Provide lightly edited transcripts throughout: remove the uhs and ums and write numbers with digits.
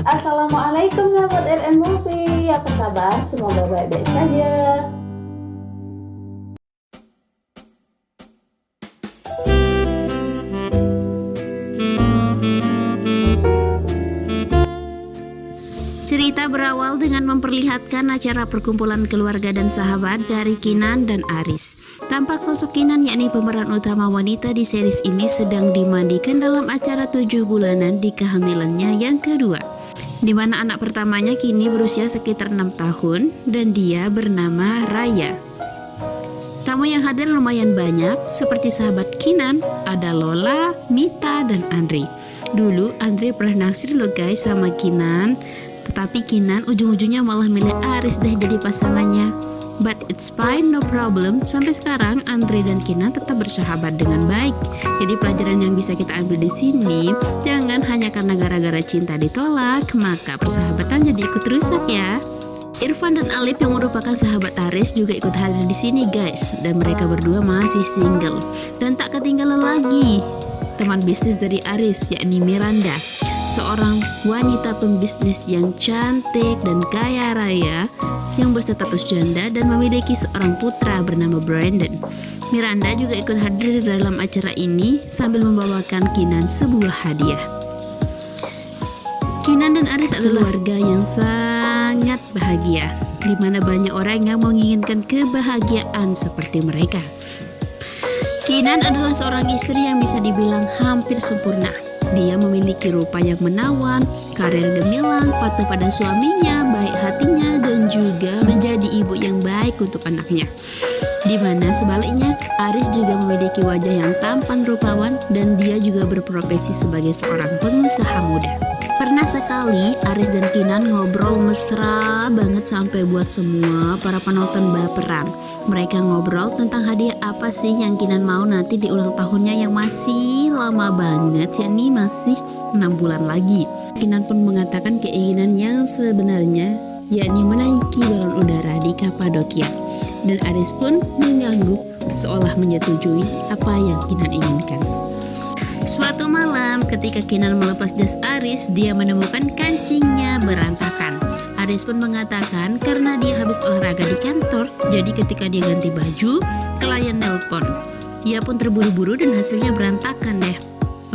Assalamualaikum sahabat RN Movie, apa kabar? Semoga baik-baik saja. Cerita berawal dengan memperlihatkan acara perkumpulan keluarga dan sahabat dari Kinan dan Aris. Tampak sosok Kinan, yakni pemeran utama wanita di series ini, sedang dimandikan dalam acara 7 bulanan di kehamilannya yang kedua, di mana anak pertamanya kini berusia sekitar 6 tahun dan dia bernama Raya. Tamu yang hadir lumayan banyak, seperti sahabat Kinan, ada Lola, Mita, dan Andri. Dulu Andri pernah naksir loh guys sama Kinan, tetapi Kinan ujung-ujungnya malah milih Aris deh jadi pasangannya. But it's fine, no problem. Sampai sekarang Andre dan Kinan tetap bersahabat dengan baik. Jadi pelajaran yang bisa kita ambil di sini, jangan hanya karena gara-gara cinta ditolak, maka persahabatan jadi ikut rusak ya. Irfan dan Alif yang merupakan sahabat Aris juga ikut hadir di sini guys, dan mereka berdua masih single. Dan tak ketinggalan lagi teman bisnis dari Aris, yakni Miranda, seorang wanita pembisnis yang cantik dan kaya raya yang berstatus janda dan memiliki seorang putra bernama Brandon. Miranda juga ikut hadir dalam acara ini sambil membawakan Kinan sebuah hadiah. Kinan dan Aris adalah keluarga yang sangat bahagia, di mana banyak orang yang menginginkan kebahagiaan seperti mereka. Kinan adalah seorang istri yang bisa dibilang hampir sempurna. Dia memiliki rupa yang menawan, karir gemilang, patuh pada suaminya, baik hatinya, dan juga menjadi ibu yang baik untuk anaknya. Di mana sebaliknya, Aris juga memiliki wajah yang tampan rupawan dan dia juga berprofesi sebagai seorang pengusaha muda. Pernah sekali Aris dan Kinan ngobrol mesra banget sampai buat semua para penonton baperan. Mereka ngobrol tentang hadiah apa sih yang Kinan mau nanti di ulang tahunnya yang masih lama banget, yakni masih 6 bulan lagi. Kinan pun mengatakan keinginan yang sebenarnya, yakni menaiki balon udara di Kapadokia. Dan Aris pun mengangguk seolah menyetujui apa yang Kinan inginkan. Suatu malam ketika Kinan melepas jas Aris, dia menemukan kancingnya berantakan. Aris pun mengatakan karena dia habis olahraga di kantor, jadi ketika dia ganti baju, klien nelpon. Dia pun terburu-buru dan hasilnya berantakan deh,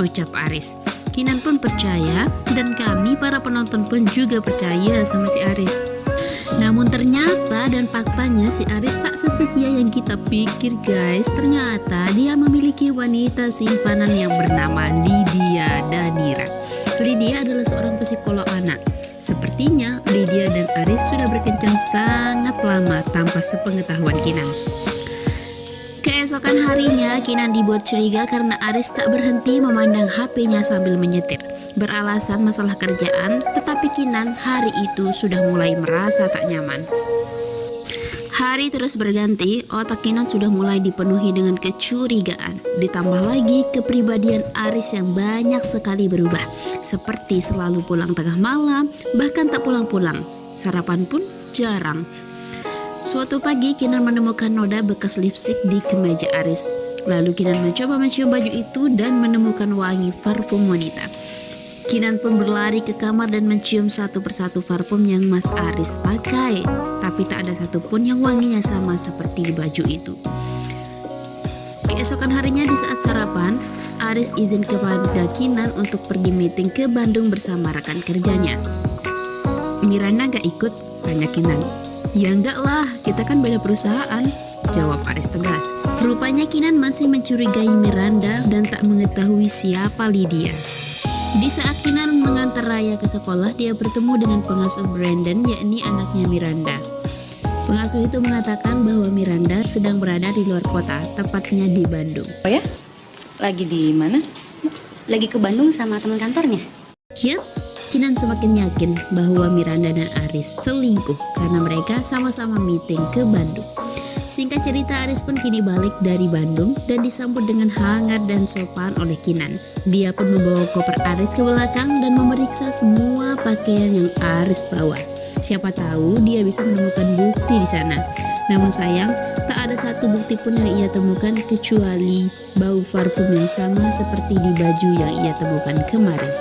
ucap Aris. Kinan pun percaya dan kami para penonton pun juga percaya sama si Aris. Namun ternyata dan faktanya si Aris tak sesetia yang kita pikir guys. Ternyata dia memiliki wanita simpanan yang bernama Lydia Danira. Lydia adalah seorang psikolog anak. Sepertinya Lydia dan Aris sudah berkencan sangat lama tanpa sepengetahuan Kinan. Keesokan harinya, Kinan dibuat curiga karena Aris tak berhenti memandang HP-nya sambil menyetir. Beralasan masalah kerjaan, tetapi Kinan hari itu sudah mulai merasa tak nyaman. Hari terus berganti, otak Kinan sudah mulai dipenuhi dengan kecurigaan. Ditambah lagi kepribadian Aris yang banyak sekali berubah. Seperti selalu pulang tengah malam, bahkan tak pulang-pulang. Sarapan pun jarang. Suatu pagi Kinan menemukan noda bekas lipstik di kemeja Aris. Lalu Kinan mencoba mencium baju itu dan menemukan wangi parfum wanita. Kinan pun berlari ke kamar dan mencium satu persatu parfum yang Mas Aris pakai. Tapi tak ada satupun yang wanginya sama seperti di baju itu. Keesokan harinya di saat sarapan, Aris izin kepada Kinan untuk pergi meeting ke Bandung bersama rekan kerjanya. Miranda gak ikut? Tanya Kinan. Ya enggak lah, kita kan beda perusahaan, jawab Aris tegas. Rupanya Kinan masih mencurigai Miranda dan tak mengetahui siapa Lydia. Di saat Kinan mengantar Raya ke sekolah, dia bertemu dengan pengasuh Brandon, yakni anaknya Miranda. Pengasuh itu mengatakan bahwa Miranda sedang berada di luar kota, tepatnya di Bandung. Oh ya? Lagi di mana? Lagi ke Bandung sama teman kantornya? Yap. Kinan semakin yakin bahwa Miranda dan Aris selingkuh karena mereka sama-sama meeting ke Bandung. Singkat cerita, Aris pun kini balik dari Bandung dan disambut dengan hangat dan sopan oleh Kinan. Dia pun membawa koper Aris ke belakang dan memeriksa semua pakaian yang Aris bawa. Siapa tahu dia bisa menemukan bukti di sana. Namun sayang, tak ada satu bukti pun yang ia temukan kecuali bau parfum yang sama seperti di baju yang ia temukan kemarin.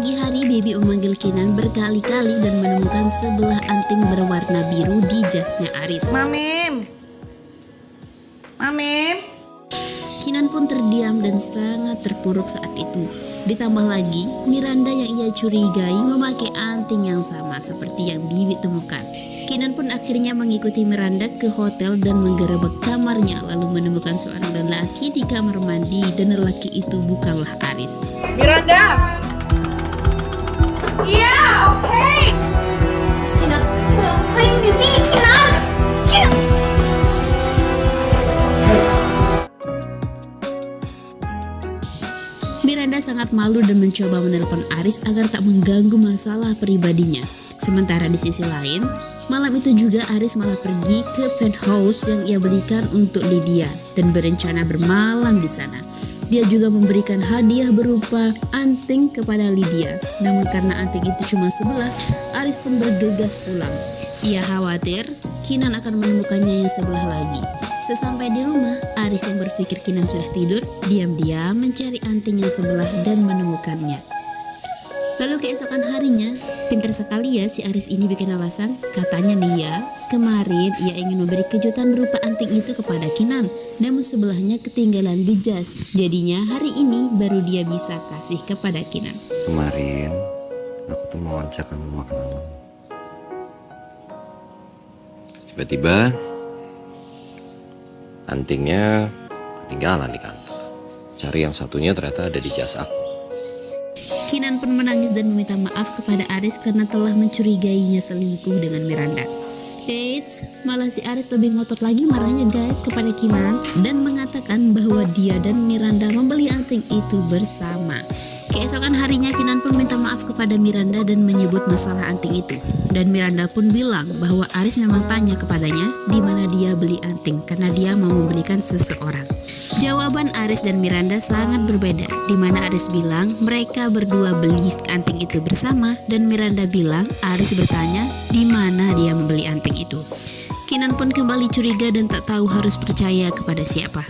pagi hari, Baby memanggil Kinan berkali-kali dan menemukan sebelah anting berwarna biru di jasnya Aris. Mamim. Mamim. Kinan pun terdiam dan sangat terpuruk saat itu. Ditambah lagi, Miranda yang ia curigai memakai anting yang sama seperti yang Bibi temukan. Kinan pun akhirnya mengikuti Miranda ke hotel dan menggerebek kamarnya, lalu menemukan seorang lelaki di kamar mandi dan lelaki itu bukanlah Aris. Miranda. Iya, oke. Kinan, ngapain di sini, Kinan? Kinan! Miranda sangat malu dan mencoba menelpon Aris agar tak mengganggu masalah pribadinya. Sementara di sisi lain, malam itu juga Aris malah pergi ke penthouse yang ia belikan untuk Lydia dan berencana bermalam di sana. Dia juga memberikan hadiah berupa anting kepada Lydia. Namun karena anting itu cuma sebelah, Aris pun bergegas pulang. Ia khawatir Kinan akan menemukannya yang sebelah lagi. Sesampai di rumah, Aris yang berpikir Kinan sudah tidur, diam-diam mencari anting yang sebelah dan menemukannya. Lalu keesokan harinya, pintar sekali ya si Aris ini bikin alasan. Katanya nih ya, kemarin ia ingin memberi kejutan berupa anting itu kepada Kinan, namun sebelahnya ketinggalan di jas. Jadinya hari ini baru dia bisa kasih kepada Kinan. Kemarin aku tuh mau ngajak kamu makan malam. Tiba-tiba antingnya ketinggalan di kantor. Cari yang satunya ternyata ada di jas aku. Kinan pun menangis dan meminta maaf kepada Aris karena telah mencurigainya selingkuh dengan Miranda. Eits, malah si Aris lebih ngotot lagi marahnya guys kepada Kinan dan mengatakan bahwa dia dan Miranda membeli anting itu bersama. Keesokan harinya Kinan pun minta maaf kepada Miranda dan menyebut masalah anting itu. Dan Miranda pun bilang bahwa Aris memang tanya kepadanya di mana dia beli anting karena dia mau membelikan seseorang. Jawaban Aris dan Miranda sangat berbeda, di mana Aris bilang mereka berdua beli anting itu bersama dan Miranda bilang Aris bertanya di mana dia membeli anting itu. Kinan pun kembali curiga dan tak tahu harus percaya kepada siapa.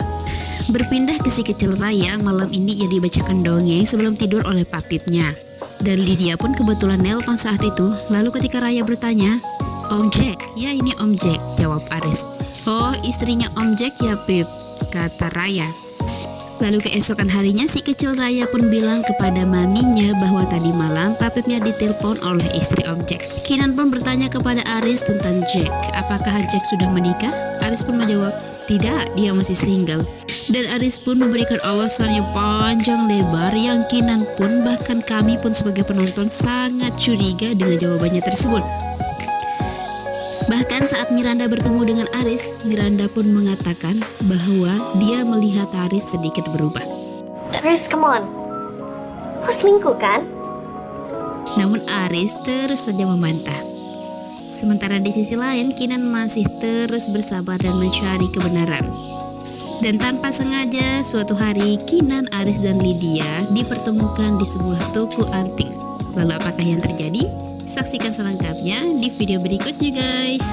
Berpindah ke si kecil Raya, malam ini ia dibacakan dongeng sebelum tidur oleh papipnya. Dan Lydia pun kebetulan nelpon saat itu. Lalu ketika Raya bertanya, "Om Jack?" "Ya, ini Om Jack," jawab Aris. "Oh, istrinya Om Jack ya, Pip," kata Raya. Lalu keesokan harinya si kecil Raya pun bilang kepada maminya bahwa tadi malam papipnya ditelepon oleh istri Om Jack. Kinan pun bertanya kepada Aris tentang Jack. Apakah Jack sudah menikah? Aris pun menjawab, tidak, dia masih single. Dan Aris pun memberikan alasan yang panjang lebar yang Kinan pun bahkan kami pun sebagai penonton sangat curiga dengan jawabannya tersebut. Bahkan saat Miranda bertemu dengan Aris, Miranda pun mengatakan bahwa dia melihat Aris sedikit berubah. Aris, come on. Lo selingkuh kan? Namun Aris terus saja membantah. Sementara di sisi lain, Kinan masih terus bersabar dan mencari kebenaran. Dan tanpa sengaja, suatu hari Kinan, Aris, dan Lydia dipertemukan di sebuah toko anting. Lalu apakah yang terjadi? Saksikan selengkapnya di video berikutnya guys.